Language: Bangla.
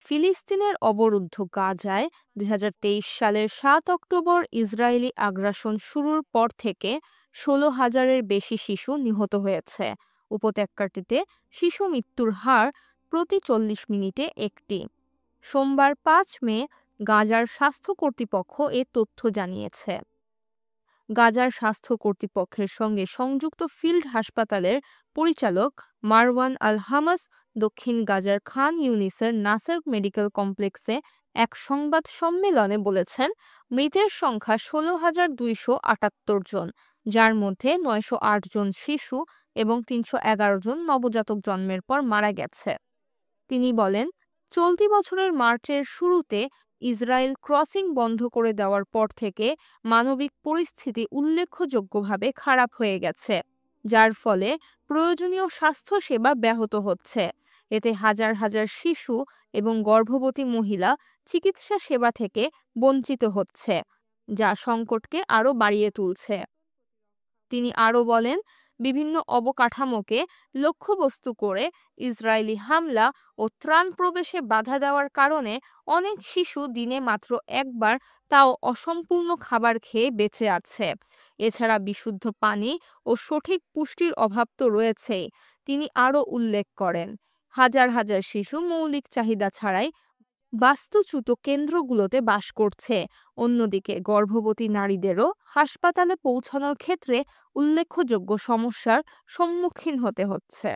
ফিলিস্তিনের অবরুদ্ধ গাজায় ২০২৩ সালের ৭ অক্টোবর ইসরায়েলি আগ্রাসন শুরুর পর থেকে ১৬,০০০-এর বেশি শিশু নিহত হয়েছে। উপত্যকাটিতে শিশু মৃত্যুর হার প্রতি ৪০ মিনিটে একটি। সোমবার ৫ মে গাজার স্বাস্থ্য কর্তৃপক্ষ এ তথ্য জানিয়েছে। গাজার স্বাস্থ্য কর্তৃপক্ষের সঙ্গে সংযুক্ত ফিল্ড হাসপাতালের পরিচালক মারওয়ান আল হামাস দক্ষিণ গাজার খান ইউনিসের নাসের মেডিকেল কমপ্লেক্সে এক সংবাদ সম্মেলনে বলেছেন, মৃতের সংখ্যা ১৬,২৭৮ জন, যার মধ্যে ৯০৮ জন শিশু এবং ৩১১ জন নবজাতক জন্মের পর মারা গেছে। তিনি বলেন, চলতি বছরের মার্চের শুরুতে ইসরায়েল ক্রসিং বন্ধ করে দেওয়ার পর থেকে মানবিক পরিস্থিতি উল্লেখযোগ্যভাবে খারাপ হয়ে গেছে, যার ফলে প্রয়োজনীয় স্বাস্থ্যসেবা ব্যাহত হচ্ছে। এতে হাজার হাজার শিশু এবং গর্ভবতী মহিলা চিকিৎসা সেবা থেকে বঞ্চিত হচ্ছে, যা সংকটকে আরও বাড়িয়ে তুলছে। তিনি আরও বলেন, বিভিন্ন অবকাঠামোকে লক্ষ্যবস্তু করে ইসরায়েলি হামলা ও ত্রাণ প্রবেশে বাধা দেওয়ার কারণে অনেক শিশু দিনে মাত্র একবার, তাও অসম্পূর্ণ খাবার খেয়ে বেঁচে আছে। এছাড়া বিশুদ্ধ পানি ও সঠিক পুষ্টির অভাব তো রয়েছেই। তিনি আরও উল্লেখ করেন, হাজার হাজার শিশু মৌলিক চাহিদা ছাড়াই বাস্তুচ্যুত কেন্দ্রগুলোতে বাস করছে। অন্যদিকে গর্ভবতী নারীদেরও হাসপাতালে পৌঁছানোর ক্ষেত্রে উল্লেখযোগ্য সমস্যার সম্মুখীন হতে হচ্ছে।